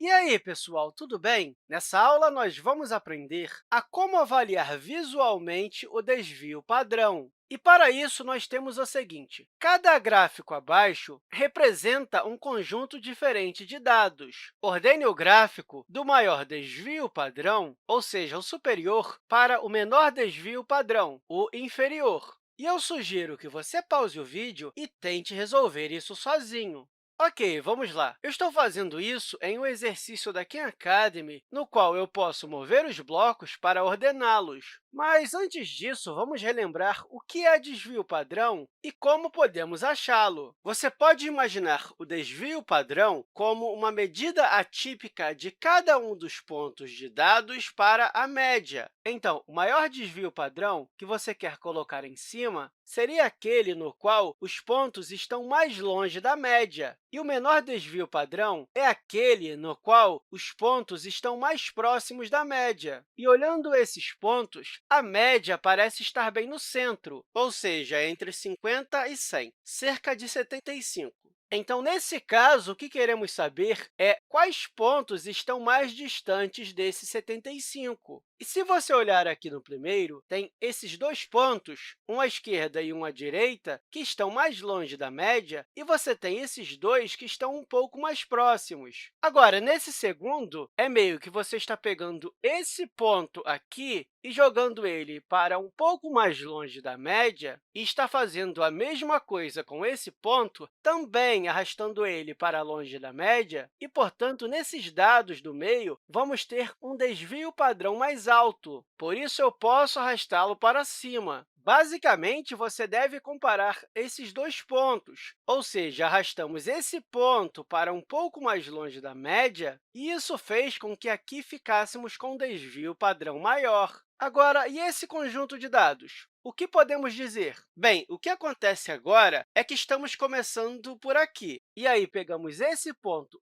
E aí, pessoal, tudo bem? Nessa aula, nós vamos aprender a como avaliar visualmente o desvio padrão. E, para isso, nós temos o seguinte: cada gráfico abaixo representa um conjunto diferente de dados. Ordene o gráfico do maior desvio padrão, ou seja, o superior, para o menor desvio padrão, o inferior. E eu sugiro que você pause o vídeo e tente resolver isso sozinho. Ok, vamos lá. Eu estou fazendo isso em um exercício da Khan Academy, no qual eu posso mover os blocos para ordená-los. Mas, antes disso, vamos relembrar o que é desvio padrão e como podemos achá-lo. Você pode imaginar o desvio padrão como uma medida atípica de cada um dos pontos de dados para a média. Então, o maior desvio padrão que você quer colocar em cima seria aquele no qual os pontos estão mais longe da média, e o menor desvio padrão é aquele no qual os pontos estão mais próximos da média. E, olhando esses pontos, a média parece estar bem no centro, ou seja, entre 50 e 100, cerca de 75. Então, nesse caso, o que queremos saber é quais pontos estão mais distantes desse 75. E se você olhar aqui no primeiro, tem esses dois pontos, um à esquerda e um à direita, que estão mais longe da média, e você tem esses dois que estão um pouco mais próximos. Agora, nesse segundo, é meio que você está pegando esse ponto aqui e jogando ele para um pouco mais longe da média, e está fazendo a mesma coisa com esse ponto, também arrastando ele para longe da média, e, portanto, nesses dados do meio, vamos ter um desvio padrão mais alto. Por isso, eu posso arrastá-lo para cima. Basicamente, você deve comparar esses dois pontos, ou seja, arrastamos esse ponto para um pouco mais longe da média, e isso fez com que aqui ficássemos com um desvio padrão maior. Agora, e esse conjunto de dados? O que podemos dizer? Bem, o que acontece agora é que estamos começando por aqui. E aí, pegamos esse ponto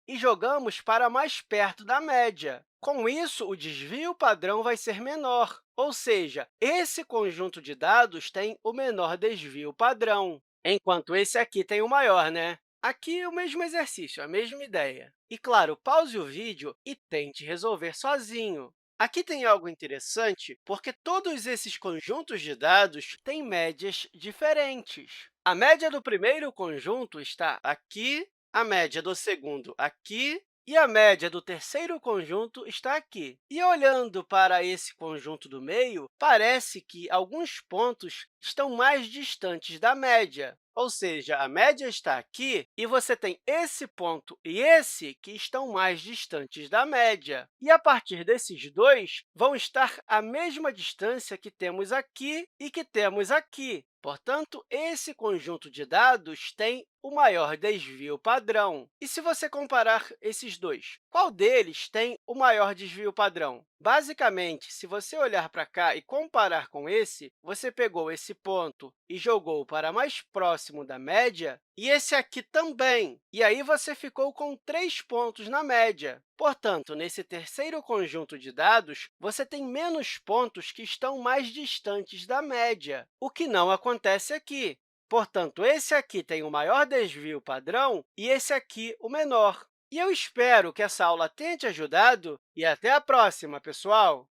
e jogamos para mais perto da média. Com isso, o desvio padrão vai ser menor, ou seja, esse conjunto de dados tem o menor desvio padrão, enquanto esse aqui tem o maior, né? Aqui é o mesmo exercício, a mesma ideia. E, claro, pause o vídeo e tente resolver sozinho. Aqui tem algo interessante, porque todos esses conjuntos de dados têm médias diferentes. A média do primeiro conjunto está aqui, a média do segundo aqui, e a média do terceiro conjunto está aqui. E, olhando para esse conjunto do meio, parece que alguns pontos estão mais distantes da média. Ou seja, a média está aqui e você tem esse ponto e esse que estão mais distantes da média. E, a partir desses dois, vão estar à mesma distância que temos aqui e que temos aqui. Portanto, esse conjunto de dados tem o maior desvio padrão. E se você comparar esses dois, qual deles tem o maior desvio padrão? Basicamente, se você olhar para cá e comparar com esse, você pegou esse ponto e jogou para mais próximo da média, e esse aqui também. E aí, você ficou com 3 pontos na média. Portanto, nesse terceiro conjunto de dados, você tem menos pontos que estão mais distantes da média, o que não acontece aqui. Portanto, esse aqui tem o maior desvio padrão e esse aqui o menor. E eu espero que essa aula tenha te ajudado e até a próxima, pessoal!